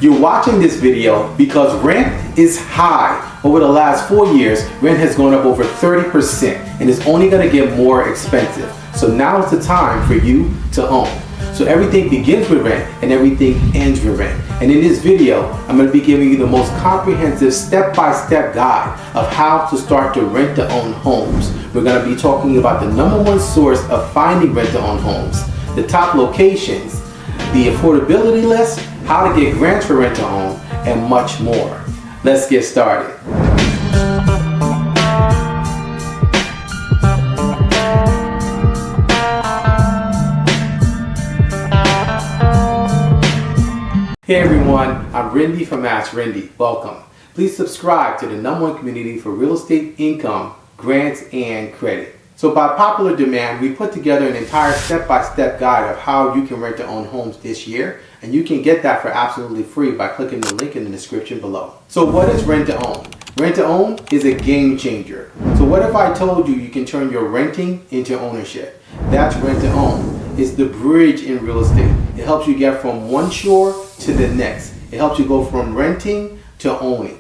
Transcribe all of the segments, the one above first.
You're watching this video because rent is high. Over the last 4 years, rent has gone up over 30% and it's only going to get more expensive. So now is the time for you to own. So everything begins with rent and everything ends with rent. And in this video, I'm going to be giving you the most comprehensive step-by-step guide of how to start to rent to own homes. We're going to be talking about the #1 source of finding rent to own homes, the top locations, the affordability list, how to get grants for rent to own, and much more. Let's get started. Hey everyone, I'm Rinde from AskRinde. Welcome. Please subscribe to the #1 community for real estate income, grants, and credit. So by popular demand, we put together an entire step-by-step guide of how you can rent to own homes this year, and you can get that for absolutely free by clicking the link in the description below. So what is rent to own? Rent to own is a game changer. So what if I told you you can turn your renting into ownership? That's rent to own. It's the bridge in real estate. It helps you get from one shore to the next. It helps you go from renting to owning.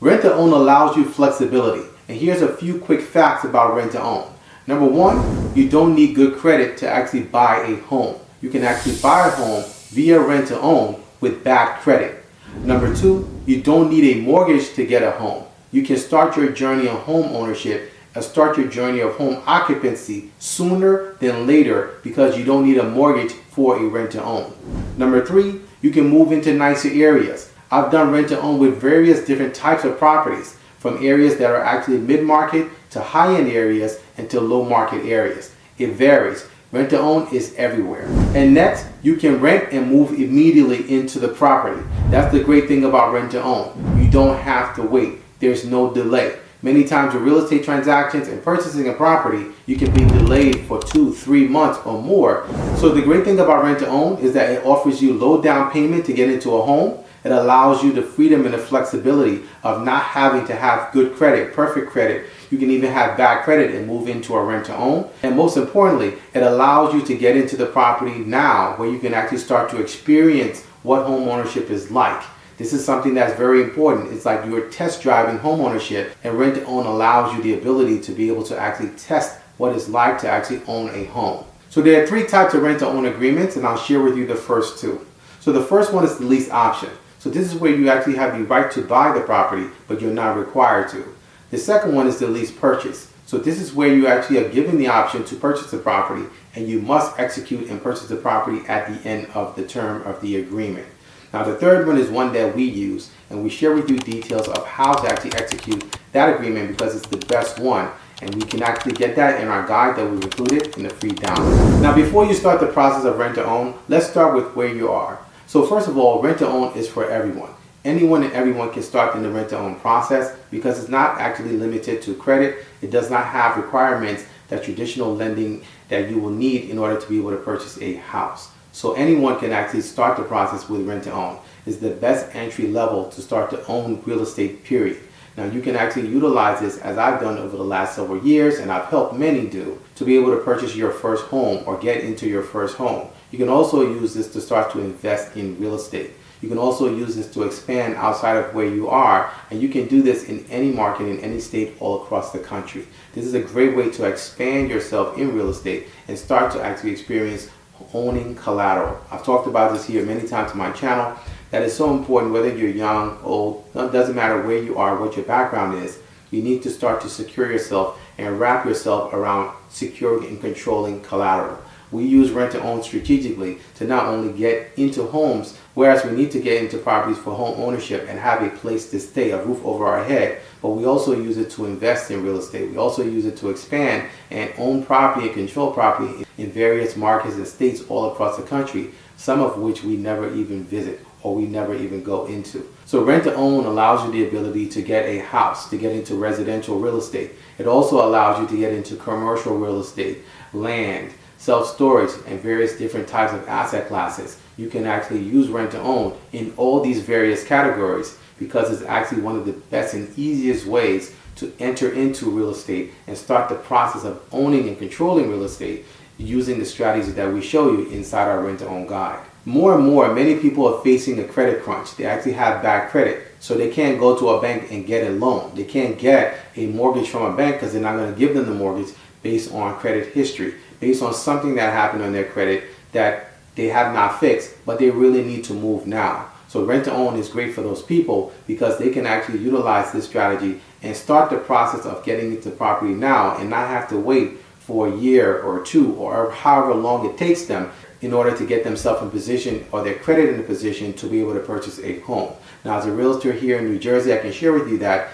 Rent to own allows you flexibility. And here's a few quick facts about rent to own. #1, you don't need good credit to actually buy a home. You can actually buy a home via rent to own with bad credit. #2, you don't need a mortgage to get a home. You can start your journey of home ownership and start your journey of home occupancy sooner than later because you don't need a mortgage for a rent to own. #3, you can move into nicer areas. I've done rent to own with various different types of properties, from areas that are actually mid-market to high-end areas and to low-market areas. It varies. Rent to own is everywhere. And next, you can rent and move immediately into the property. That's the great thing about rent to own. You don't have to wait. There's no delay. Many times with real estate transactions and purchasing a property, you can be delayed for 2-3 months or more. So the great thing about rent to own is that it offers you low down payment to get into a home. It allows you the freedom and the flexibility of not having to have good credit, perfect credit. You can even have bad credit and move into a rent to own. And most importantly, it allows you to get into the property now where you can actually start to experience what home ownership is like. This is something that's very important. It's like you're test driving home ownership, and rent to own allows you the ability to be able to actually test what it's like to actually own a home. So there are 3 types of rent to own agreements, and I'll share with you the first 2. So the first one is the lease option. So this is where you actually have the right to buy the property, but you're not required to. The second one is the lease purchase. So this is where you actually are given the option to purchase the property, and you must execute and purchase the property at the end of the term of the agreement. Now the third one is one that we use, and we share with you details of how to actually execute that agreement because it's the best one, and we can actually get that in our guide that we've included in the free download. Now before you start the process of rent to own, let's start with where you are. So first of all, rent to own is for everyone. Anyone and everyone can start in the rent to own process because it's not actually limited to credit. It does not have requirements that traditional lending that you will need in order to be able to purchase a house. So anyone can actually start the process with rent to own. It's the best entry level to start to own real estate, period. Now you can actually utilize this, as I've done over the last several years, and I've helped many do, to be able to purchase your first home or get into your first home. You can also use this to start to invest in real estate. You can also use this to expand outside of where you are, and you can do this in any market, in any state, all across the country. This is a great way to expand yourself in real estate and start to actually experience owning collateral. I've talked about this here many times on my channel. That is so important, whether you're young, old, it doesn't matter where you are, what your background is. You need to start to secure yourself and wrap yourself around securing and controlling collateral. We use rent to own strategically to not only get into homes, whereas we need to get into properties for home ownership and have a place to stay, a roof over our head, but we also use it to invest in real estate. We also use it to expand and own property and control property in various markets and states all across the country, some of which we never even visit or we never even go into. So rent to own allows you the ability to get a house, to get into residential real estate. It also allows you to get into commercial real estate, land, self-storage, and various different types of asset classes. You can actually use rent to own in all these various categories because it's actually one of the best and easiest ways to enter into real estate and start the process of owning and controlling real estate using the strategies that we show you inside our rent to own guide. More and more, many people are facing a credit crunch. They actually have bad credit. So they can't go to a bank and get a loan. They can't get a mortgage from a bank because they're not going to give them the mortgage based on credit history, based on something that happened on their credit that they have not fixed, but they really need to move now. So rent to own is great for those people because they can actually utilize this strategy and start the process of getting into property now and not have to wait for a year or two or however long it takes them in order to get themselves in position or their credit in a position to be able to purchase a home. Now, as a realtor here in New Jersey, I can share with you that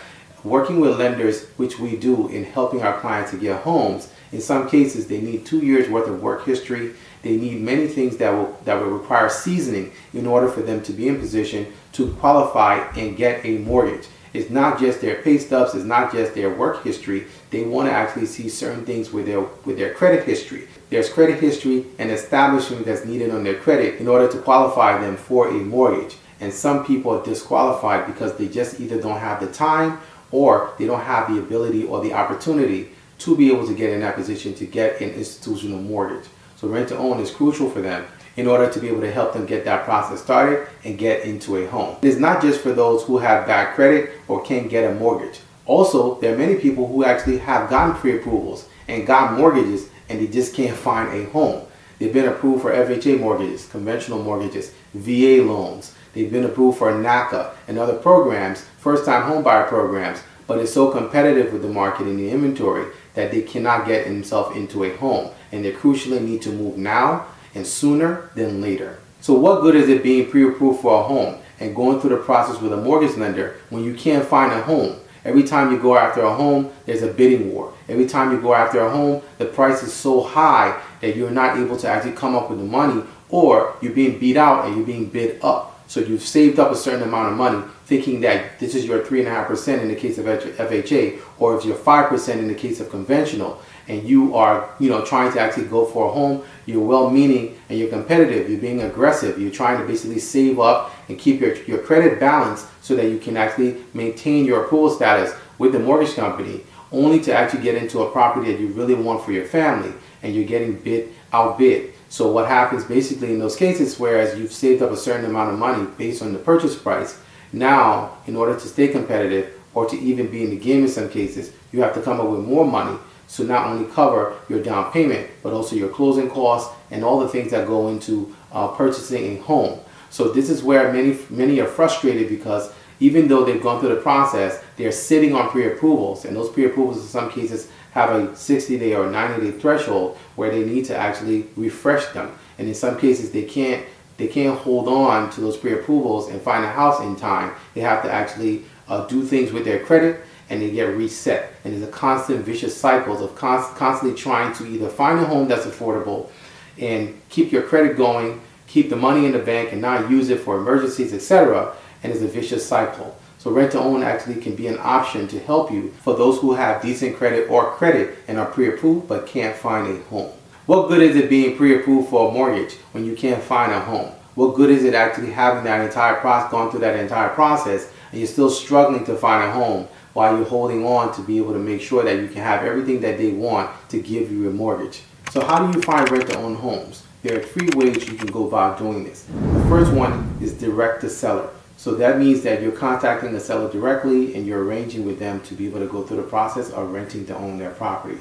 working with lenders, which we do in helping our clients to get homes, in some cases they need 2 years worth of work history. They need many things that will require seasoning in order for them to be in position to qualify and get a mortgage. It's not just their pay stubs, it's not just their work history. They want to actually see certain things with their credit history. There's credit history and establishment that's needed on their credit in order to qualify them for a mortgage. And some people are disqualified because they just either don't have the time or they don't have the ability or the opportunity to be able to get in that position to get an institutional mortgage. So rent to own is crucial for them in order to be able to help them get that process started and get into a home. It's not just for those who have bad credit or can't get a mortgage. Also, there are many people who actually have gotten pre-approvals and got mortgages and they just can't find a home. They've been approved for FHA mortgages, conventional mortgages, VA loans. They've been approved for NACA and other programs, first-time homebuyer programs, but it's so competitive with the market and the inventory that they cannot get themselves into a home, and they crucially need to move now and sooner than later. So what good is it being pre-approved for a home and going through the process with a mortgage lender when you can't find a home? Every time you go after a home, there's a bidding war. Every time you go after a home, the price is so high that you're not able to actually come up with the money, or you're being beat out and you're being bid up. So you've saved up a certain amount of money thinking that this is your 3.5% in the case of FHA, or it's your 5% in the case of conventional, and you are trying to actually go for a home. You're well-meaning and you're competitive. You're being aggressive. You're trying to basically save up and keep your credit balanced so that you can actually maintain your approval status with the mortgage company, only to actually get into a property that you really want for your family, and you're getting outbid. So what happens basically in those cases, whereas you've saved up a certain amount of money based on the purchase price, now in order to stay competitive or to even be in the game in some cases, you have to come up with more money to not only cover your down payment, but also your closing costs and all the things that go into purchasing a home. So this is where many are frustrated because even though they've gone through the process, they're sitting on pre-approvals, and those pre-approvals in some cases have a 60-day or 90-day threshold where they need to actually refresh them. And in some cases, they can't hold on to those pre-approvals and find a house in time. They have to actually do things with their credit, and they get reset. And there's a constant vicious cycles of constantly trying to either find a home that's affordable and keep your credit going, keep the money in the bank and not use it for emergencies, etc. And it's a vicious cycle. So rent to own actually can be an option to help you for those who have decent credit or credit and are pre-approved but can't find a home. What good is it being pre-approved for a mortgage when you can't find a home? What good is it actually having that entire process, gone through that entire process, and you're still struggling to find a home while you're holding on to be able to make sure that you can have everything that they want to give you a mortgage? So how do you find rent to own homes? There are 3 ways you can go about doing this. The first one is direct to seller. So that means that you're contacting the seller directly and you're arranging with them to be able to go through the process of renting to own their property.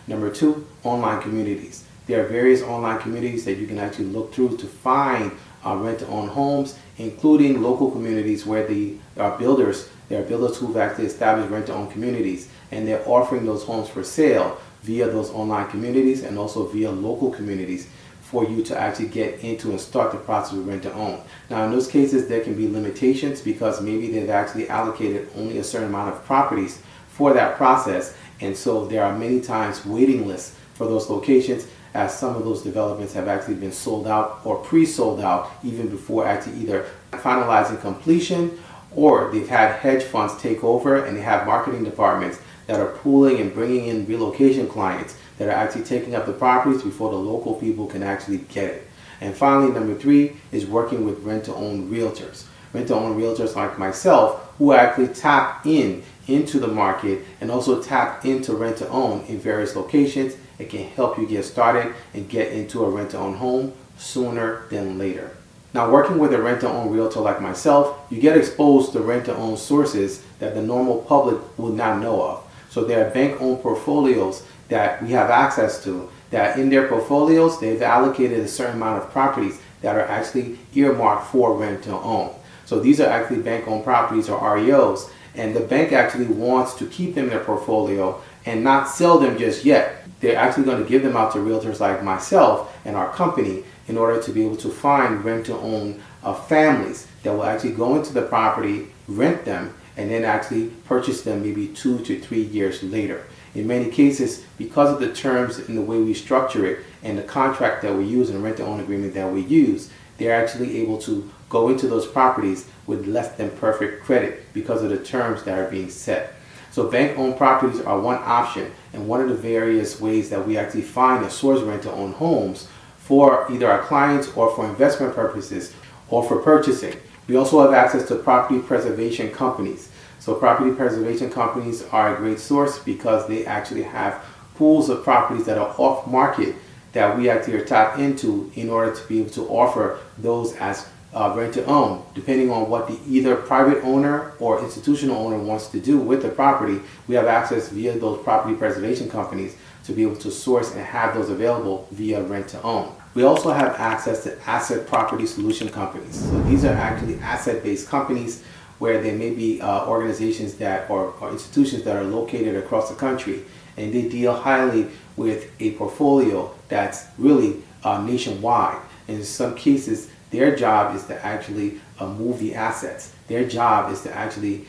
Number 2, online communities. There are various online communities that you can actually look through to find rent to own homes, including local communities where there are builders who've actually established rent to own communities, and they're offering those homes for sale via those online communities and also via local communities for you to actually get into and start the process of rent to own. Now in those cases there can be limitations because maybe they've actually allocated only a certain amount of properties for that process, and so there are many times waiting lists for those locations, as some of those developments have actually been sold out or pre-sold out even before actually either finalizing completion, or they've had hedge funds take over and they have marketing departments that are pooling and bringing in relocation clients that are actually taking up the properties before the local people can actually get it. And finally, number 3 is working with rent-to-own realtors. Rent-to-own realtors like myself who actually tap into the market and also tap into rent-to-own in various locations. It can help you get started and get into a rent-to-own home sooner than later. Now, working with a rent-to-own realtor like myself, you get exposed to rent-to-own sources that the normal public would not know of. So there are bank-owned portfolios that we have access to, that in their portfolios, they've allocated a certain amount of properties that are actually earmarked for rent-to-own. So these are actually bank-owned properties, or REOs, and the bank actually wants to keep them in their portfolio and not sell them just yet. They're actually going to give them out to realtors like myself and our company in order to be able to find rent-to-own families that will actually go into the property, rent them, and then actually purchase them maybe 2 to 3 years later. In many cases, because of the terms and the way we structure it and the contract that we use and rent-to-own agreement that we use, they're actually able to go into those properties with less than perfect credit because of the terms that are being set. So bank-owned properties are one option, and one of the various ways that we actually find and source rent-to-own homes for either our clients or for investment purposes or for purchasing. We also have access to property preservation companies. So property preservation companies are a great source because they actually have pools of properties that are off market that we actually are tapped into in order to be able to offer those as rent to own, depending on what the either private owner or institutional owner wants to do with the property. We have access via those property preservation companies to be able to source and have those available via rent to own. We also have access to asset property solution companies. So these are actually asset-based companies where there may be organizations that or institutions that are located across the country, and they deal highly with a portfolio that's really nationwide. And in some cases, their job is to actually move the assets. Their job is to actually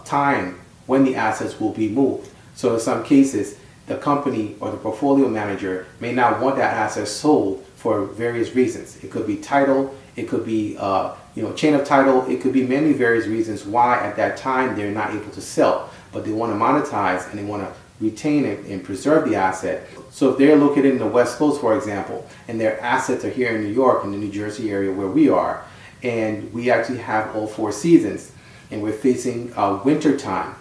time when the assets will be moved. So in some cases, the company or the portfolio manager may not want that asset sold for various reasons. It could be title, it could be chain of title, it could be many various reasons why at that time they're not able to sell, but they want to monetize and they want to retain it and preserve the asset. So if they're located in the West Coast, for example, and their assets are here in New York and the New Jersey area where we are, and we actually have all 4 seasons, and we're facing winter time,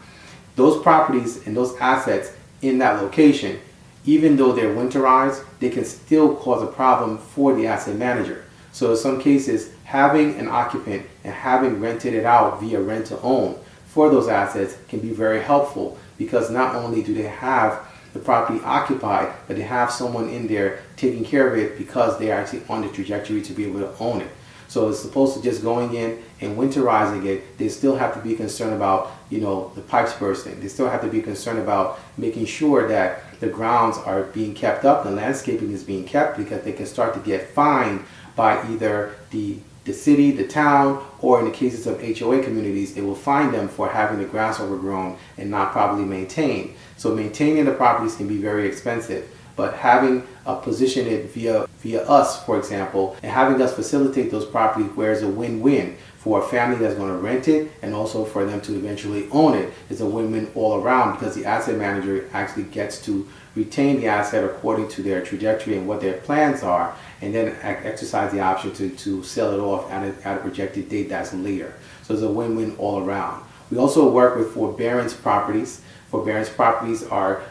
those properties and those assets in that location, even though they're winterized, they can still cause a problem for the asset manager. So in some cases, having an occupant and having rented it out via rent to own for those assets can be very helpful, because not only do they have the property occupied, but they have someone in there taking care of it because they're actually on the trajectory to be able to own it. So as opposed to just going in and winterizing it, they still have to be concerned about, the pipes bursting. They still have to be concerned about making sure that the grounds are being kept up, the landscaping is being kept, because they can start to get fined by either the city, the town, or in the cases of HOA communities, they will fine them for having the grass overgrown and not properly maintained. So maintaining the properties can be very expensive, but having positioned it via us, for example, and having us facilitate those properties where it's a win-win for a family that's going to rent it and also for them to eventually own it, is a win-win all around, because the asset manager actually gets to retain the asset according to their trajectory and what their plans are, and then exercise the option to sell it off at a projected date that's later. So it's a win-win all around. We also work with forbearance properties. Forbearance properties are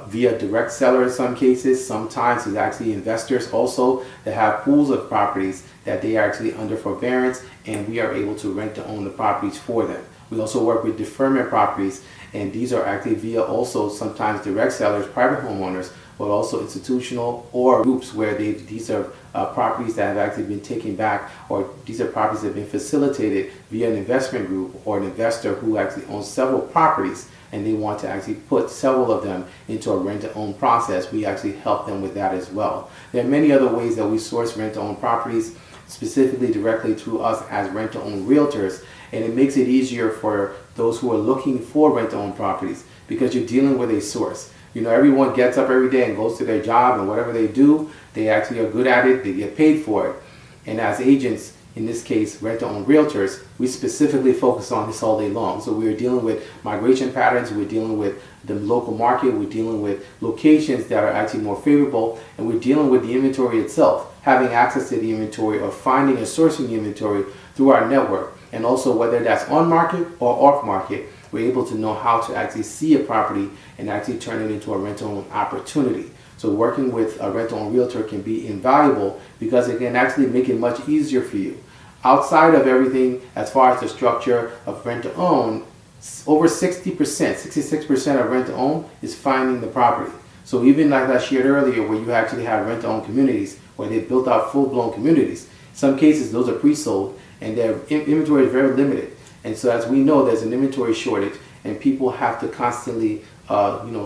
via direct seller in some cases. Sometimes it's actually investors also that have pools of properties that they are actually under forbearance, and we are able to rent to own the properties for them. We also work with deferment properties, and these are actually via also sometimes direct sellers, private homeowners, but also institutional or groups where these are properties that have actually been taken back, or these are properties that have been facilitated via an investment group or an investor who actually owns several properties and they want to actually put several of them into a rent-to-own process. We actually help them with that as well. There are many other ways that we source rent-to-own properties, specifically directly through us as rent-to-own realtors, and it makes it easier for those who are looking for rent-to-own properties because you're dealing with a source. Everyone gets up every day and goes to their job, and whatever they do, they actually are good at it, they get paid for it. And as agents, in this case, rent-to-own realtors, we specifically focus on this all day long. So we're dealing with migration patterns, we're dealing with the local market, we're dealing with locations that are actually more favorable, and we're dealing with the inventory itself, having access to the inventory or finding and sourcing the inventory through our network. And also whether that's on market or off market, we're able to know how to actually see a property and actually turn it into a rental opportunity. So working with a rental realtor can be invaluable because it can actually make it much easier for you. Outside of everything, as far as the structure of rent to own, over 60%, 66% of rent to own is finding the property. So even like I shared earlier, where you actually have rent to own communities, where they built out full-blown communities, in some cases those are pre-sold and their inventory is very limited. And so as we know, there's an inventory shortage and people have to constantly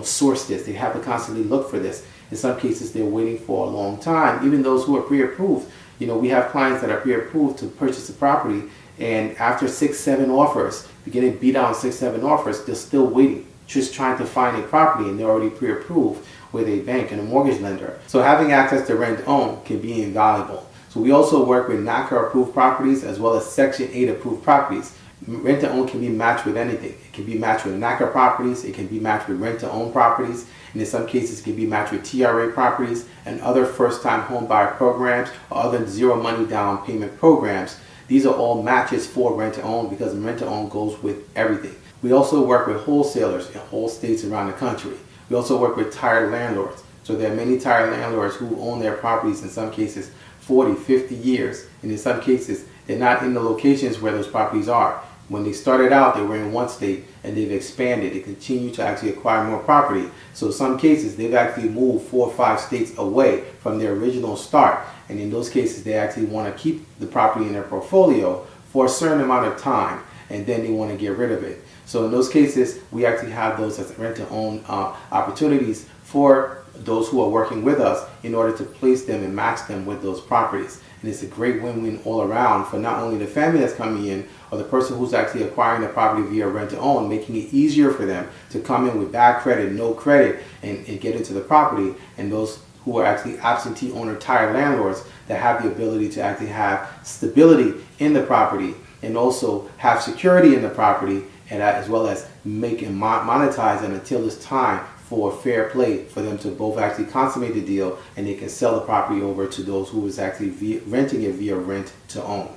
source this. They have to constantly look for this. In some cases, they're waiting for a long time. Even those who are pre-approved, we have clients that are pre-approved to purchase a property, and after 6-7 offers, you're getting beat out on 6-7 offers, they're still waiting, just trying to find a property, and they're already pre-approved with a bank and a mortgage lender. So having access to rent to own can be invaluable. So we also work with NACA approved properties as well as Section 8 approved properties. Rent to own can be matched with anything. It can be matched with NACA properties, it can be matched with rent to own properties, and in some cases it can be matched with TRA properties and other first time home buyer programs or other zero money down payment programs. These are all matches for rent to own because rent to own goes with everything. We also work with wholesalers in whole states around the country. We also work with tired landlords. So there are many tired landlords who own their properties in some cases 40, 50 years, and in some cases they're not in the locations where those properties are. When they started out, they were in one state and they've expanded. They continue to actually acquire more property. So in some cases, they've actually moved 4 or 5 states away from their original start. And in those cases, they actually want to keep the property in their portfolio for a certain amount of time, and then they want to get rid of it. So in those cases, we actually have those as rent-to-own opportunities for those who are working with us in order to place them and match them with those properties. And it's a great win-win all around for not only the family that's coming in or the person who's actually acquiring the property via rent-to-own, making it easier for them to come in with bad credit, no credit, and get into the property, and those who are actually absentee owner tired landlords that have the ability to actually have stability in the property and also have security in the property, and as well as make and monetize it until it's time for fair play for them to both actually consummate the deal and they can sell the property over to those who is actually renting it via rent to own.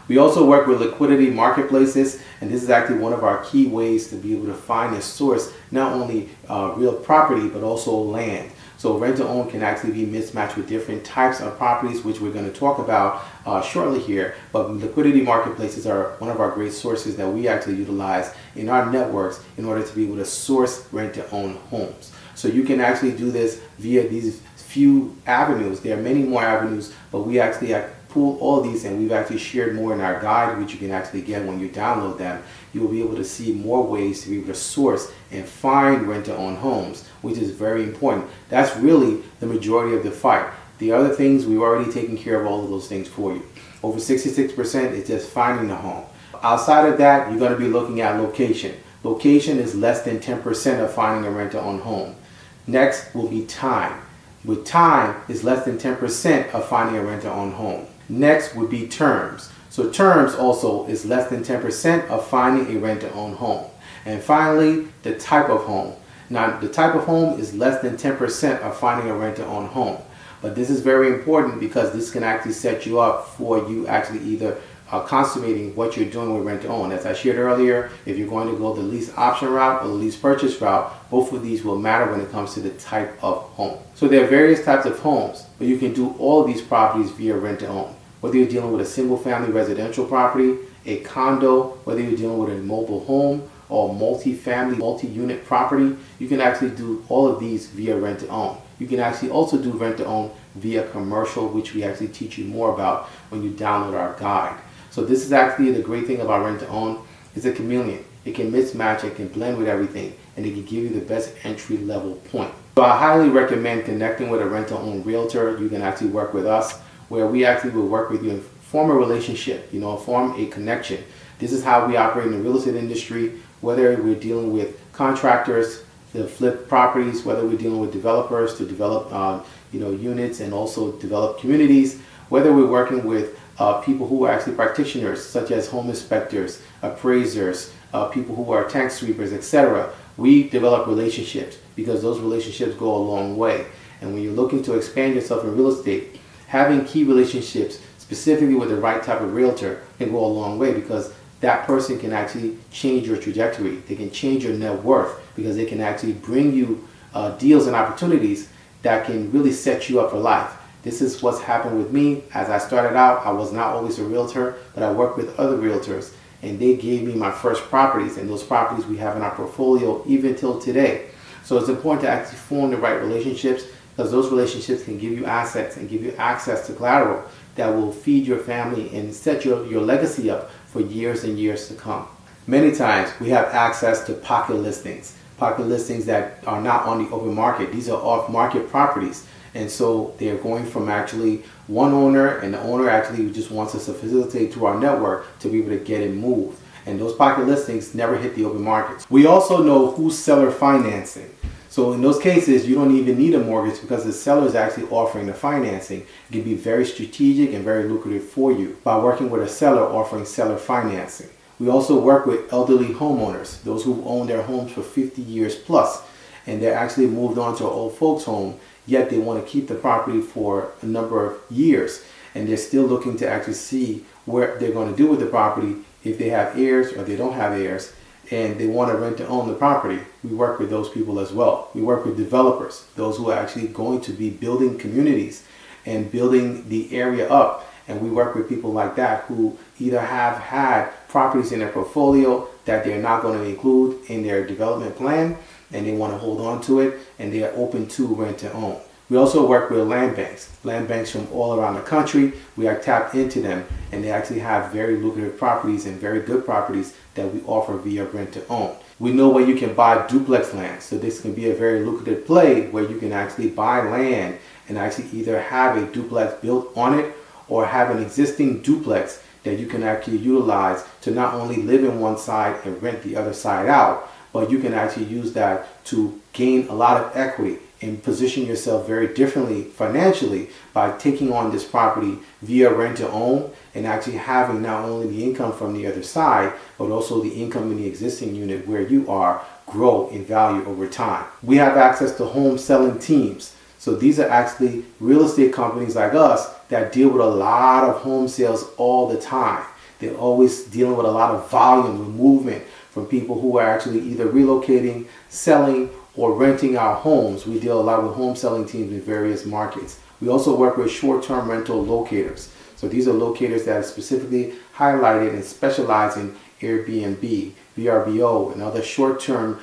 We also work with liquidity marketplaces, and this is actually one of our key ways to be able to find and source not only real property but also land. So rent to own can actually be mismatched with different types of properties, which we're going to talk about shortly here. But liquidity marketplaces are one of our great sources that we actually utilize in our networks in order to be able to source rent to own homes. So you can actually do this via these few avenues. There are many more avenues, but we actually pull all these, and we've actually shared more in our guide, which you can actually get when you download them. You will be able to see more ways to be able to source and find rent-to-own homes, which is very important. That's really the majority of the fight. The other things, we've already taken care of all of those things for you. Over 66% is just finding the home. Outside of that, you're going to be looking at location. Location is less than 10% of finding a rent-to-own home. Next will be time. With time is less than 10% of finding a rent-to-own home. Next would be terms. So terms also is less than 10% of finding a rent-to-own home. And finally, the type of home. Now, the type of home is less than 10% of finding a rent-to-own home. But this is very important because this can actually set you up for you actually either consummating what you're doing with rent-to-own. As I shared earlier, if you're going to go the lease option route or the lease purchase route, both of these will matter when it comes to the type of home. So there are various types of homes, but you can do all of these properties via rent-to-own. Whether you're dealing with a single-family residential property, a condo, whether you're dealing with a mobile home or multi-family, multi-unit property, you can actually do all of these via rent-to-own. You can actually also do rent-to-own via commercial, which we actually teach you more about when you download our guide. So this is actually the great thing about rent-to-own. It's a chameleon. It can mismatch, it can blend with everything, and it can give you the best entry-level point. So I highly recommend connecting with a rent-to-own realtor. You can actually work with us, where we actually will work with you and form a relationship, form a connection. This is how we operate in the real estate industry, whether we're dealing with contractors to flip properties, whether we're dealing with developers to develop units and also develop communities, whether we're working with people who are actually practitioners, such as home inspectors, appraisers, people who are tank sweepers, etc. We develop relationships because those relationships go a long way. And when you're looking to expand yourself in real estate, having key relationships specifically with the right type of realtor can go a long way because that person can actually change your trajectory. They can change your net worth because they can actually bring you deals and opportunities that can really set you up for life. This is what's happened with me. As I started out, I was not always a realtor, but I worked with other realtors, and they gave me my first properties, and those properties we have in our portfolio even till today. So it's important to actually form the right relationships, because those relationships can give you assets and give you access to collateral that will feed your family and set your legacy up for years and years to come. Many times we have access to pocket listings that are not on the open market. These are off-market properties. And so they're going from actually one owner, and the owner actually just wants us to facilitate through our network to be able to get it moved. And those pocket listings never hit the open markets. We also know who's seller financing. So in those cases, you don't even need a mortgage because the seller is actually offering the financing. It can be very strategic and very lucrative for you by working with a seller offering seller financing. We also work with elderly homeowners, those who've owned their homes for 50 years plus, and they're actually moved on to an old folks home, yet they want to keep the property for a number of years, and they're still looking to actually see what they're going to do with the property, if they have heirs or they don't have heirs, and they want to rent to own the property. We work with those people as well. We work with developers, those who are actually going to be building communities and building the area up. And we work with people like that who either have had properties in their portfolio that they're not going to include in their development plan, and they want to hold on to it, and they are open to rent to own. We also work with land banks from all around the country. We are tapped into them, and they actually have very lucrative properties and very good properties that we offer via rent to own. We know where you can buy duplex land, so this can be a very lucrative play where you can actually buy land and actually either have a duplex built on it or have an existing duplex that you can actually utilize to not only live in one side and rent the other side out, but you can actually use that to gain a lot of equity and position yourself very differently financially by taking on this property via rent to own and actually having not only the income from the other side, but also the income in the existing unit where you are grow in value over time. We have access to home selling teams. So these are actually real estate companies like us that deal with a lot of home sales all the time. They're always dealing with a lot of volume and movement from people who are actually either relocating, selling, or renting our homes. We deal a lot with home selling teams in various markets. We also work with short-term rental locators. So these are locators that are specifically highlighted and specialize in Airbnb, VRBO, and other short-term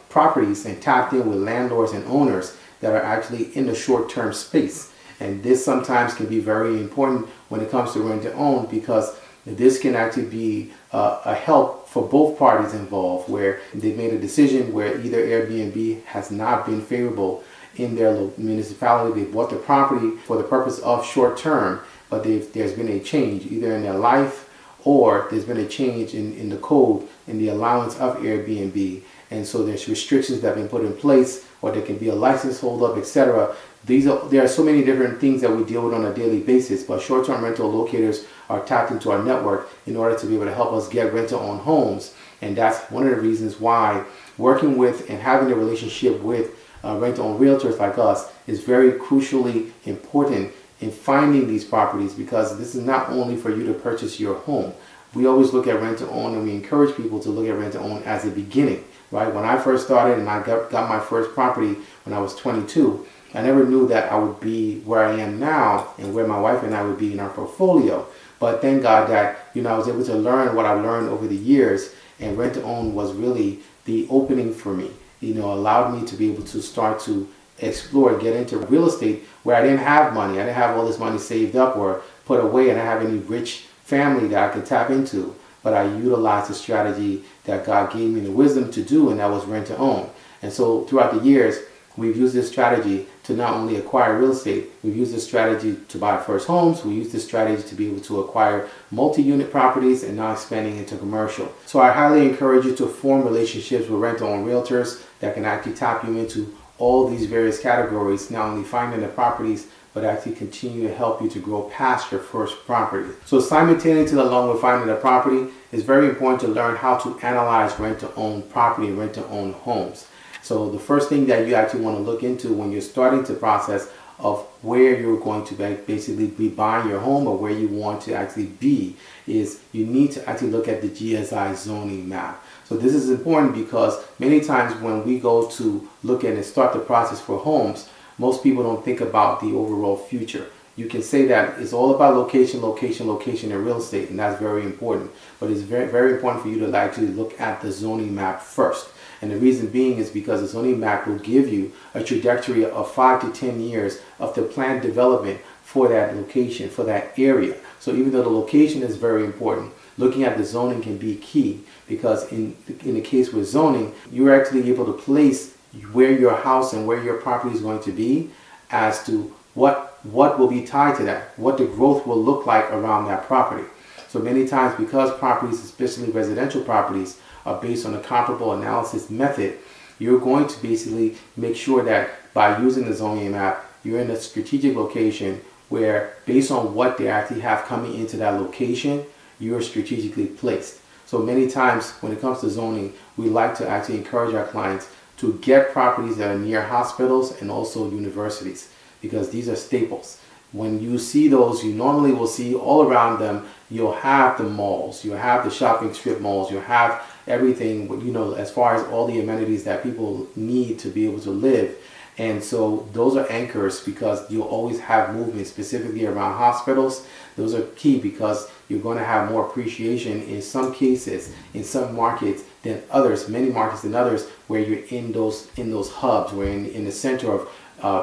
properties, and tapped in with landlords and owners that are actually in the short-term space. And this sometimes can be very important when it comes to rent to own, because this can actually be a help for both parties involved, where they made a decision where either Airbnb has not been favorable in their municipality. They bought the property for the purpose of short term, but there's been a change either in their life, or there's been a change in the code, in the allowance of Airbnb. And so there's restrictions that have been put in place, or there can be a license holdup, etc. There are so many different things that we deal with on a daily basis, but short-term rental locators are tapped into our network in order to be able to help us get rent-to-own homes. And that's one of the reasons why working with and having a relationship with rent-to-own realtors like us is very crucially important in finding these properties, because this is not only for you to purchase your home. We always look at rent-to-own, and we encourage people to look at rent-to-own as a beginning, right? When I first started and I got my first property when I was 22, I never knew that I would be where I am now and where my wife and I would be in our portfolio. But thank God that, I was able to learn what I've learned over the years, and rent to own was really the opening for me. Allowed me to be able to start to explore, get into real estate where I didn't have money. I didn't have all this money saved up or put away, and I didn't have any rich family that I could tap into. But I utilized the strategy that God gave me the wisdom to do, and that was rent to own. And so throughout the years, we've used this strategy to not only acquire real estate, we've used this strategy to buy first homes, we use this strategy to be able to acquire multi-unit properties, and now expanding into commercial. So I highly encourage you to form relationships with rent-to-own realtors that can actually tap you into all these various categories, not only finding the properties, but actually continue to help you to grow past your first property. So simultaneously along with finding a property, it's very important to learn how to analyze rent-to-own property and rent-to-own homes. So the first thing that you actually want to look into when you're starting the process of where you're going to basically be buying your home, or where you want to actually be, is you need to actually look at the GSI zoning map. So this is important because many times when we go to look at and start the process for homes, most people don't think about the overall future. You can say that it's all about location, location, location in real estate, and that's very important. But it's very, very important for you to actually look at the zoning map first. And the reason being is because the zoning map will give you a trajectory of 5 to 10 years of the planned development for that location, for that area. So even though the location is very important, looking at the zoning can be key, because in the case with zoning, you're actually able to place where your house and where your property is going to be as to what will be tied to that, what the growth will look like around that property. So many times, because properties, especially residential properties, are based on a comparable analysis method, you're going to basically make sure that by using the zoning map, you're in a strategic location where, based on what they actually have coming into that location, you're strategically placed. So many times when it comes to zoning, we like to actually encourage our clients to get properties that are near hospitals and also universities, because these are staples. When you see those, you normally will see all around them, you'll have the malls, you'll have the shopping strip malls, you'll have everything, as far as all the amenities that people need to be able to live. And so those are anchors, because you'll always have movement specifically around hospitals. Those are key because you're going to have more appreciation in some cases, in some markets than others, many markets than others, where you're in those hubs, where in the center of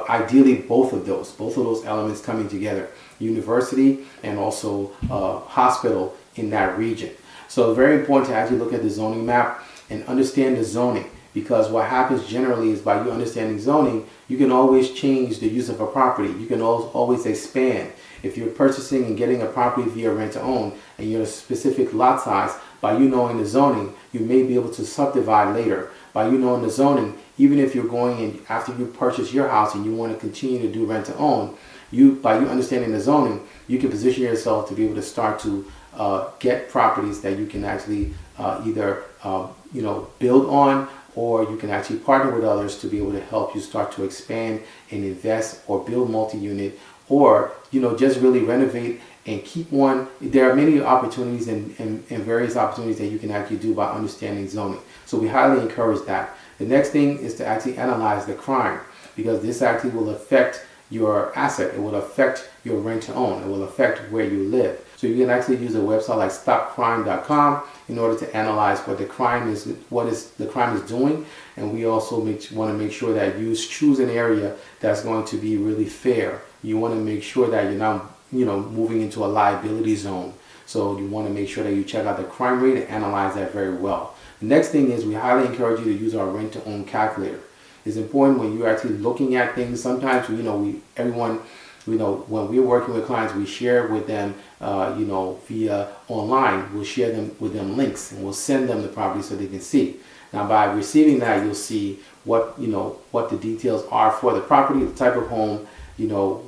ideally both of those elements coming together, university and also hospital in that region. So it's very important to actually look at the zoning map and understand the zoning, because what happens generally is, by you understanding zoning, you can always change the use of a property. You can always expand. If you're purchasing and getting a property via rent to own and you're a specific lot size, by you knowing the zoning, you may be able to subdivide later. By you knowing the zoning, even if you're going in after you purchase your house and you want to continue to do rent to own, by you understanding the zoning, you can position yourself to be able to start to get properties that you can actually either build on, or you can actually partner with others to be able to help you start to expand and invest or build multi-unit, or just really renovate and keep one. There are many opportunities and various opportunities that you can actually do by understanding zoning. So we highly encourage that. The next thing is to actually analyze the crime, because this actually will affect your asset. It will affect your rent to own. It will affect where you live. So you can actually use a website like stopcrime.com in order to analyze what the crime is doing. And we also want to make sure that you choose an area that's going to be really fair. You want to make sure that you're not moving into a liability zone. So you want to make sure that you check out the crime rate and analyze that very well. The next thing is, we highly encourage you to use our rent to own calculator. It's important when you're actually looking at things. Sometimes everyone when we're working with clients, we share with them via online. We'll share with them links, and we'll send them the property so they can see. Now, by receiving that, you'll see what the details are for the property, the type of home,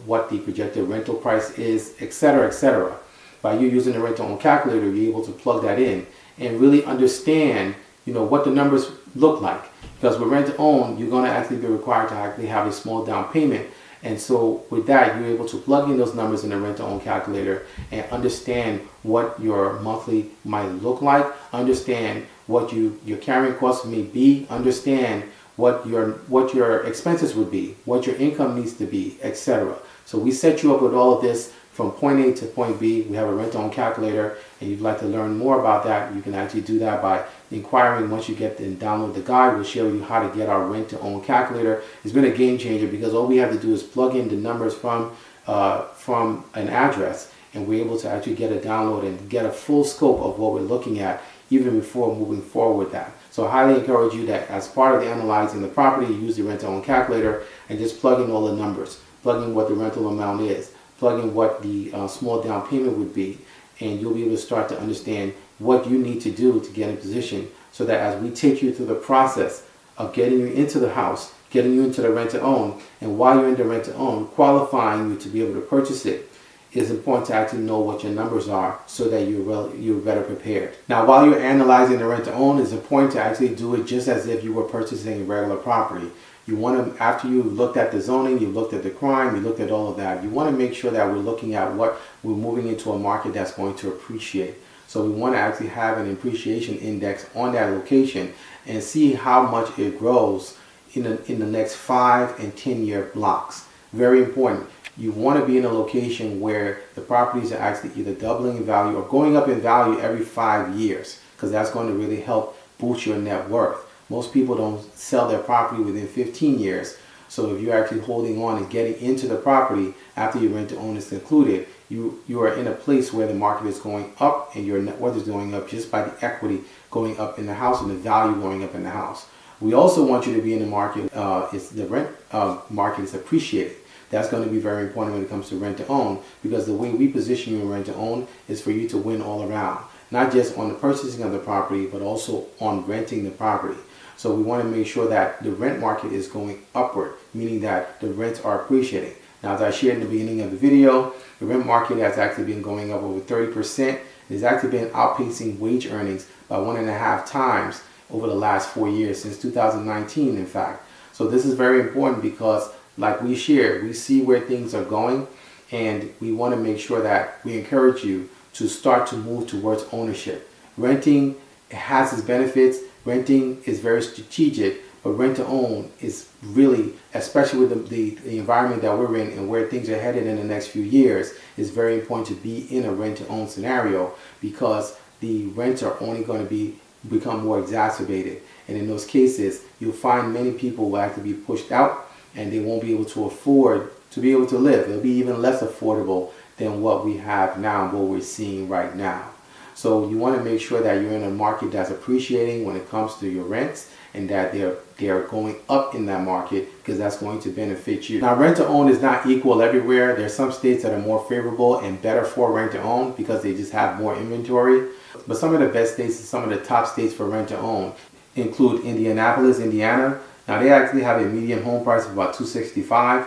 what the projected rental price is, etc., etc. By you using the rent to own calculator, you're able to plug that in and really understand what the numbers look like. Because with rent to own, you're going to actually be required to actually have a small down payment. And so with that, you're able to plug in those numbers in the rent to own calculator and understand what your monthly might look like, understand what your carrying costs may be, understand what your expenses would be, what your income needs to be, etc. So we set you up with all of this from point A to point B. We have a rent to own calculator, and you'd like to learn more about that, you can actually do that by inquiring. Once you get and download the guide, we'll share with you how to get our rent to own calculator. It's been a game changer, because all we have to do is plug in the numbers from an address, and we're able to actually get a download and get a full scope of what we're looking at even before moving forward with that. So I highly encourage you that as part of the analyzing the property, you use the rent to own calculator and just plug in all the numbers, plug in what the rental amount is, plug in what the small down payment would be, and you'll be able to start to understand what you need to do to get in position, so that as we take you through the process of getting you into the house, getting you into the rent to own, and while you're in the rent to own, qualifying you to be able to purchase it, it's important to actually know what your numbers are so that you're better prepared. Now, while you're analyzing the rent to own, it's important to actually do it just as if you were purchasing a regular property. You want to, after you've looked at the zoning, you've looked at the crime, you looked at all of that, you want to make sure that we're looking at what we're moving into a market that's going to appreciate. So we want to actually have an appreciation index on that location and see how much it grows in the next 5 and 10-year blocks. Very important. You want to be in a location where the properties are actually either doubling in value or going up in value every 5 years, because that's going to really help boost your net worth. Most people don't sell their property within 15 years. So if you're actually holding on and getting into the property after your rent to own is concluded, you are in a place where the market is going up and your net worth is going up just by the equity going up in the house and the value going up in the house. We also want you to be in the market, the rent market is appreciated. That's going to be very important when it comes to rent to own, because the way we position you in rent to own is for you to win all around, not just on the purchasing of the property, but also on renting the property. So we want to make sure that the rent market is going upward, meaning that the rents are appreciating. Now, as I shared in the beginning of the video, the rent market has actually been going up over 30%. It has actually been outpacing wage earnings by 1.5 times over the last 4 years, since 2019, in fact. So this is very important because, like we shared, we see where things are going, and we want to make sure that we encourage you to start to move towards ownership. Renting has its benefits. Renting is very strategic, but rent to own is really, especially with the environment that we're in and where things are headed in the next few years, is very important to be in a rent to own scenario, because the rents are only going to become more exacerbated. And in those cases, you'll find many people will have to be pushed out, and they won't be able to afford to be able to live. It'll be even less affordable than what we have now and what we're seeing right now. So you want to make sure that you're in a market that's appreciating when it comes to your rents, and that they're going up in that market, because that's going to benefit you. Now, rent to own is not equal everywhere. There's some states that are more favorable and better for rent to own because they just have more inventory. But some of the best states and some of the top states for rent to own include Indianapolis, Indiana. Now, they actually have a median home price of about $265.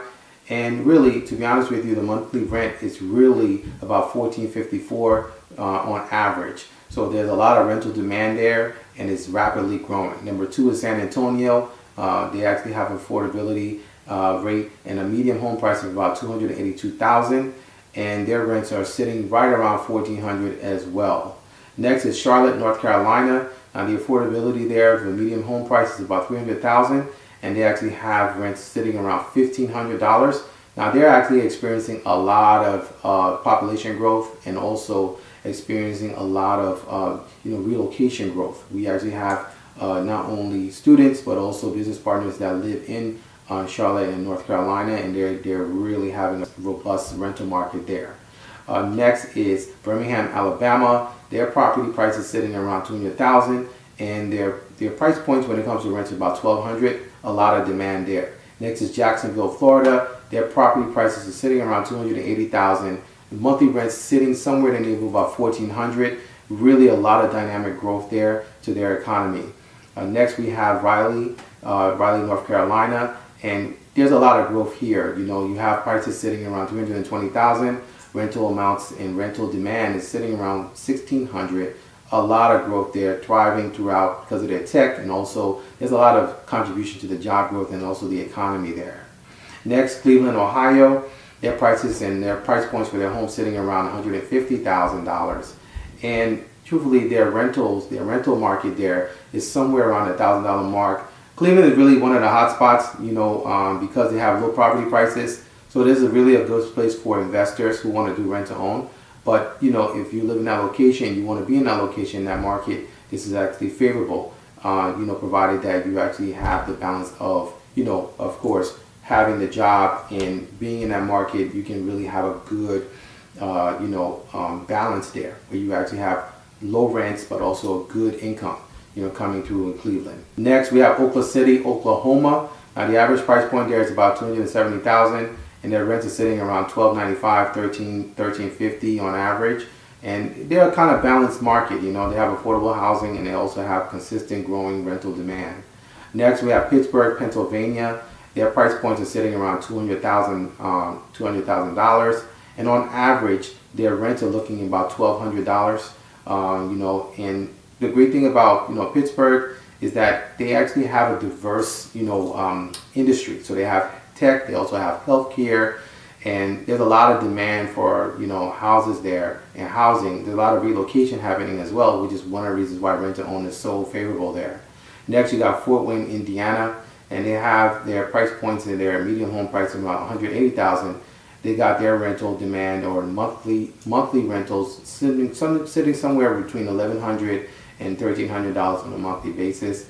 And really, to be honest with you, the monthly rent is really about $1,454 on average. So there's a lot of rental demand there, and it's rapidly growing. Number 2 is San Antonio. They actually have affordability rate and a median home price of about $282,000, and their rents are sitting right around $1,400 as well. Next is Charlotte, North Carolina. The affordability there, the median home price is about $300,000, and they actually have rents sitting around $1,500. Now, they're actually experiencing a lot of population growth, and also experiencing a lot of relocation growth. We actually have not only students but also business partners that live in Charlotte and North Carolina, and they're really having a robust rental market there. Next is Birmingham, Alabama. Their property price is sitting around $200,000, and their price points when it comes to rent is about $1,200. A lot of demand there. Next is Jacksonville, Florida. Their property prices are sitting around $280,000. The monthly rent sitting somewhere in the neighborhood of about $1,400. Really a lot of dynamic growth there to their economy. Next we have Raleigh, North Carolina, and there's a lot of growth here. You have prices sitting around $320,000. Rental amounts and rental demand is sitting around $1,600. A lot of growth there, thriving throughout because of their tech, and also there's a lot of contribution to the job growth and also the economy there. Next, Cleveland, Ohio. Their prices and their price points for their homes sitting around $150,000. And truthfully, their rental market there is somewhere around $1,000 mark. Cleveland is really one of the hot spots, because they have low property prices. So this is really a good place for investors who want to do rent to own. But if you live in that location, you want to be in that location, that market, this is actually favorable. Provided that you actually have the balance of, of course, having the job and being in that market, you can really have a good, balance there, where you actually have low rents but also a good income, coming through in Cleveland. Next, we have Oklahoma City, Oklahoma. Now, the average price point there is about $270,000, and their rents are sitting around $1,295, $1,350 on average. And they're a kind of balanced market. They have affordable housing, and they also have consistent growing rental demand. Next, we have Pittsburgh, Pennsylvania. Their price points are sitting around $200,000, and on average, their rents are looking about $1,200. And the great thing about Pittsburgh is that they actually have a diverse industry. So they have tech, they also have healthcare, and there's a lot of demand for houses there and housing. There's a lot of relocation happening as well, which is one of the reasons why rent to own is so favorable there. Next, you got Fort Wayne, Indiana. and they have their price points in their median home price of about $180,000. They got their rental demand or monthly rentals sitting somewhere between $1,100 and $1,300 on a monthly basis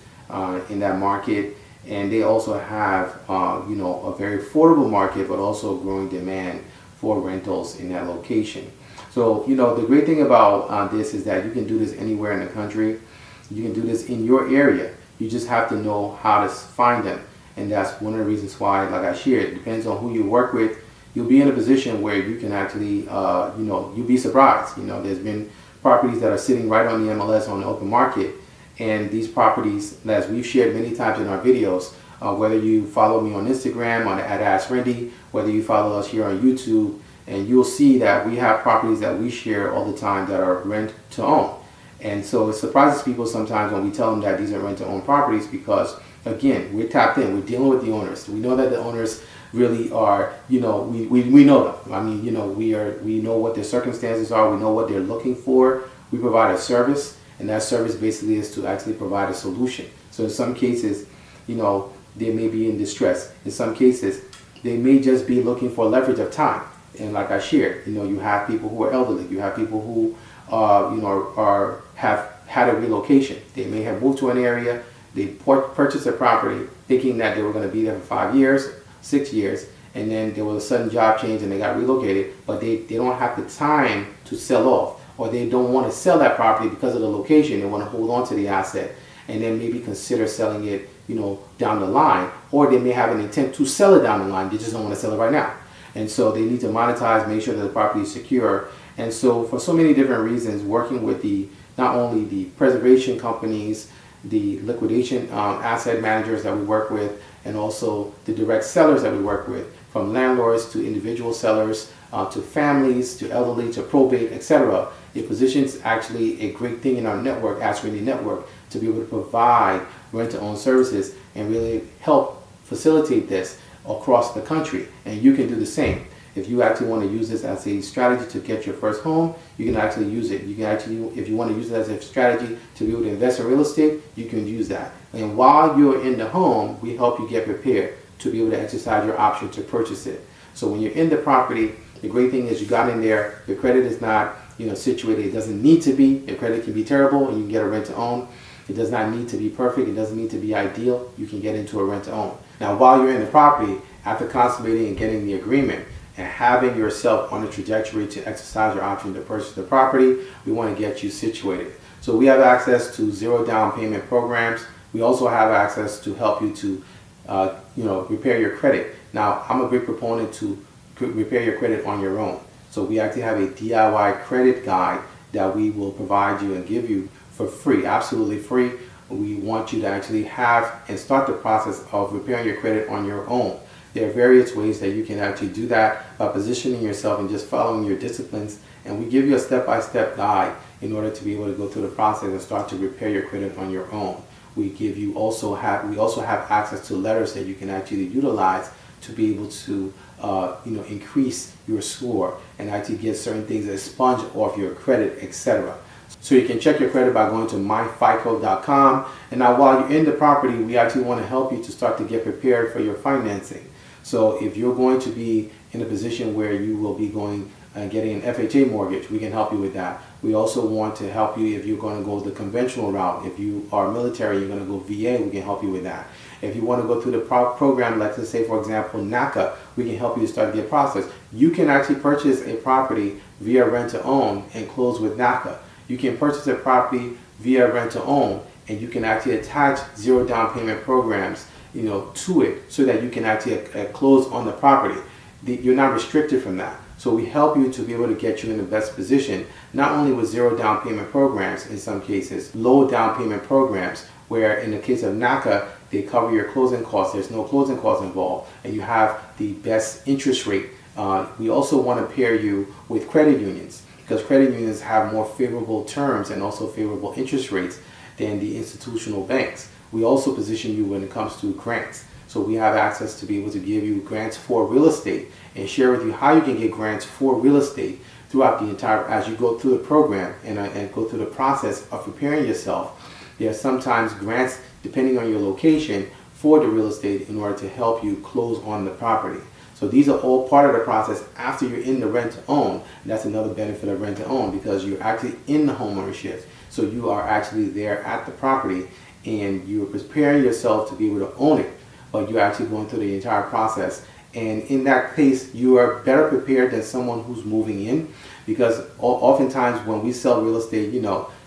in that market. And they also have a very affordable market, but also growing demand for rentals in that location. So the great thing about this is that you can do this anywhere in the country. You can do this in your area. You just have to know how to find them, and that's one of the reasons why, like I shared, it depends on who you work with. You'll be in a position where you can actually, you'll be surprised. There's been properties that are sitting right on the MLS on the open market, and these properties, as we've shared many times in our videos, whether you follow me on Instagram at AskRinde, whether you follow us here on YouTube, and you'll see that we have properties that we share all the time that are rent to own. And so it surprises people sometimes when we tell them that these are rent to own properties, because again, we're tapped in, we're dealing with the owners. We know that the owners really are, we know them. I mean, we know what their circumstances are, we know what they're looking for. We provide a service, and that service basically is to actually provide a solution. So in some cases, they may be in distress. In some cases, they may just be looking for leverage of time. And like I shared, you have people who are elderly, you have people who have had a relocation. They may have moved to an area, they purchased a property thinking that they were going to be there for 5 years, 6 years, and then there was a sudden job change and they got relocated, but they don't have the time to sell off, or they don't want to sell that property because of the location. They want to hold on to the asset and then maybe consider selling it, down the line, or they may have an intent to sell it down the line. They just don't want to sell it right now. And so they need to monetize, make sure that the property is secure. And so for so many different reasons, working with not only the preservation companies, the liquidation asset managers that we work with, and also the direct sellers that we work with, from landlords to individual sellers, to families, to elderly, to probate, etc. It positions actually a great thing in our network, AskRinde Network, to be able to provide rent-to-own services and really help facilitate this across the country. And you can do the same. If you actually want to use this as a strategy to get your first home, you can actually use it. You can actually, if you want to use it as a strategy to be able to invest in real estate, you can use that. And while you're in the home, we help you get prepared to be able to exercise your option to purchase it. So when you're in the property, the great thing is you got in there, your credit is not situated. It doesn't need to be. Your credit can be terrible and you can get a rent to own. It does not need to be perfect. It doesn't need to be ideal. You can get into a rent to own. Now, while you're in the property, after consummating and getting the agreement and having yourself on a trajectory to exercise your option to purchase the property, we want to get you situated. So we have access to zero down payment programs. We also have access to help you to repair your credit. Now, I'm a big proponent to repair your credit on your own. So we actually have a DIY credit guide that we will provide you and give you for free, absolutely free. We want you to actually have and start the process of repairing your credit on your own. There are various ways that you can actually do that by positioning yourself and just following your disciplines. And we give you a step-by-step guide in order to be able to go through the process and start to repair your credit on your own. We also have access to letters that you can actually utilize to be able to increase your score and actually get certain things that sponge off your credit, etc. So you can check your credit by going to myfico.com. And now while you're in the property, we actually want to help you to start to get prepared for your financing. So if you're going to be in a position where you will be going and getting an FHA mortgage, we can help you with that. We also want to help you if you're going to go the conventional route. If you are military, you're going to go VA, we can help you with that. If you want to go through the program, like let's say for example NACA, we can help you to start the process. You can actually purchase a property via rent to own and close with NACA. You can purchase a property via rent to own and you can actually attach zero down payment programs to it so that you can actually close on the property. You're not restricted from that. So we help you to be able to get you in the best position, not only with zero down payment programs, in some cases, low down payment programs, where in the case of NACA, they cover your closing costs. There's no closing costs involved, and you have the best interest rate. We also want to pair you with credit unions, because credit unions have more favorable terms and also favorable interest rates than the institutional banks. We also position you when it comes to grants. So we have access to be able to give you grants for real estate and share with you how you can get grants for real estate throughout the entire, as you go through the program and go through the process of preparing yourself. There are sometimes grants, depending on your location, for the real estate in order to help you close on the property. So these are all part of the process after you're in the rent to own. And that's another benefit of rent to own, because you're actually in the home ownership. So you are actually there at the property and you're preparing yourself to be able to own it, but you're actually going through the entire process. And in that case, you are better prepared than someone who's moving in, because oftentimes when we sell real estate,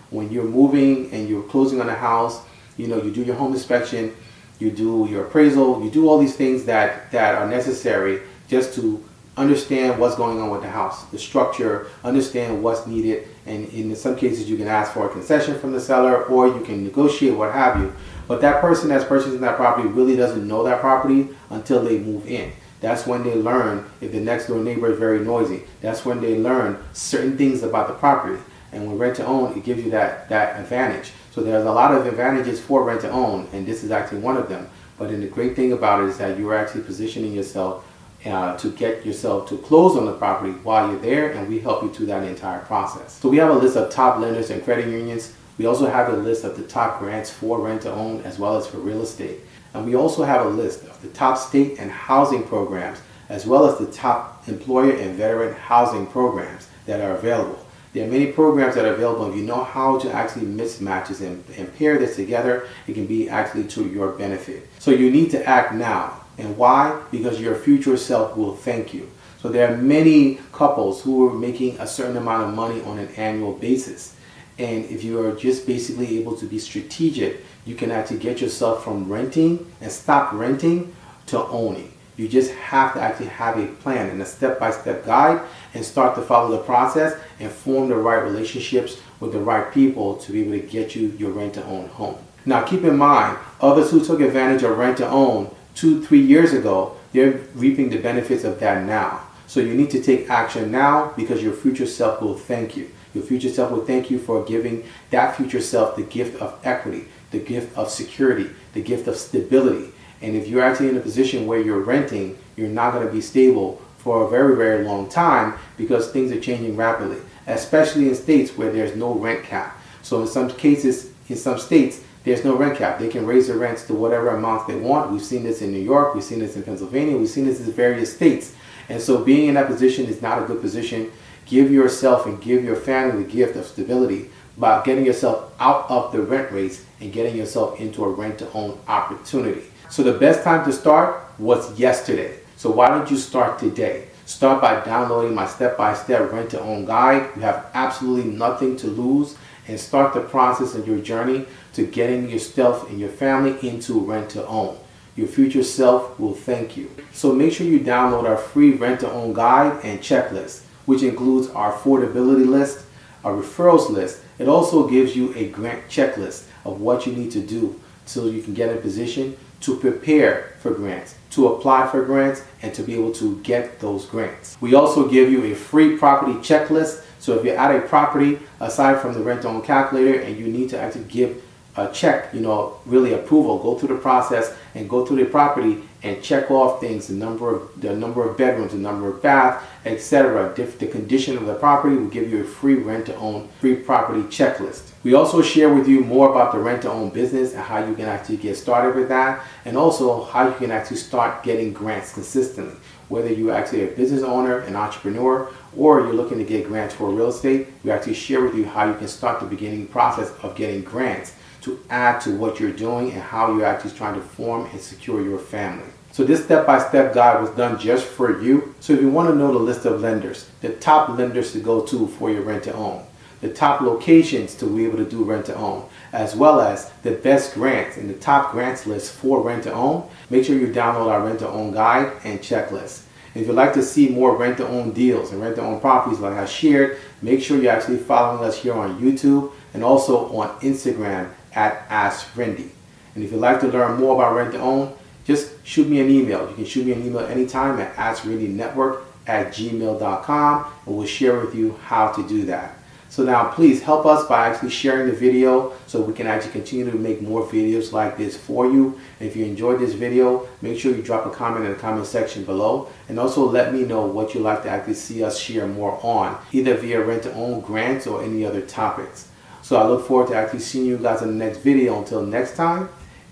when you're moving and you're closing on a house, you do your home inspection, you do your appraisal, you do all these things that are necessary just to understand what's going on with the house, the structure, understand what's needed, and in some cases you can ask for a concession from the seller or you can negotiate, what have you. But that person that's purchasing that property really doesn't know that property until they move in. That's when they learn if the next door neighbor is very noisy. That's when they learn certain things about the property. And with rent to own, it gives you that advantage. So there's a lot of advantages for rent to own, and this is actually one of them. But then the great thing about it is that you're actually positioning yourself to get yourself to close on the property while you're there, and we help you through that entire process. So we have a list of top lenders and credit unions. We also have a list of the top grants for rent to own as well as for real estate. And we also have a list of the top state and housing programs as well as the top employer and veteran housing programs that are available. There are many programs that are available. If you know how to actually mix matches and pair this together, it can be actually to your benefit. So you need to act now. And why? Because your future self will thank you. So there are many couples who are making a certain amount of money on an annual basis. And if you are just basically able to be strategic, you can actually get yourself from renting and stop renting to owning. You just have to actually have a plan and a step-by-step guide and start to follow the process and form the right relationships with the right people to be able to get you your rent-to-own home. Now keep in mind, others who took advantage of rent-to-own 2-3 years ago, they're reaping the benefits of that now. So you need to take action now, because your future self will thank you. Your future self will thank you for giving that future self the gift of equity, the gift of security, the gift of stability. And if you're actually in a position where you're renting, you're not going to be stable for a very, very long time, because things are changing rapidly, especially in states where there's no rent cap. So in some cases, in some states, there's no rent cap. They can raise the rents to whatever amounts they want. We've seen this in New York. We've seen this in Pennsylvania. We've seen this in various states. And so being in that position is not a good position. Give yourself and give your family the gift of stability by getting yourself out of the rent rates and getting yourself into a rent-to-own opportunity. So the best time to start was yesterday. So why don't you start today? Start by downloading my step-by-step rent-to-own guide. You have absolutely nothing to lose, and start the process of your journey to getting yourself and your family into rent-to-own. Your future self will thank you. So make sure you download our free rent-to-own guide and checklist, which includes our affordability list, our referrals list. It also gives you a grant checklist of what you need to do so you can get in a position to prepare for grants, to apply for grants, and to be able to get those grants. We also give you a free property checklist. So if you're at a property, aside from the rent-to-own calculator, and you need to actually give a check, really approval, go through the process and go through the property and check off things, the number of bedrooms, the number of baths, etc. The condition of the property will give you a free rent-to-own, free property checklist. We also share with you more about the rent-to-own business and how you can actually get started with that, and also how you can actually start getting grants consistently. Whether you're actually a business owner, an entrepreneur, or you're looking to get grants for real estate, we actually share with you how you can start the beginning process of getting grants to add to what you're doing and how you're actually trying to form and secure your family. So this step-by-step guide was done just for you. So if you want to know the list of lenders, the top lenders to go to for your rent-to-own, the top locations to be able to do rent-to-own, as well as the best grants and the top grants list for rent-to-own, make sure you download our rent-to-own guide and checklist. And if you'd like to see more rent-to-own deals and rent-to-own properties like I shared, make sure you're actually following us here on YouTube and also on Instagram at AskRinde. And if you'd like to learn more about rent-to-own, just shoot me an email. You can shoot me an email anytime at AskRindeNetwork@gmail.com, and we'll share with you how to do that. So now please help us by actually sharing the video so we can actually continue to make more videos like this for you. And if you enjoyed this video, make sure you drop a comment in the comment section below, and also let me know what you'd like to actually see us share more on, either via rent-to-own, grants, or any other topics. So I look forward to actually seeing you guys in the next video. Until next time,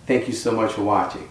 thank you so much for watching.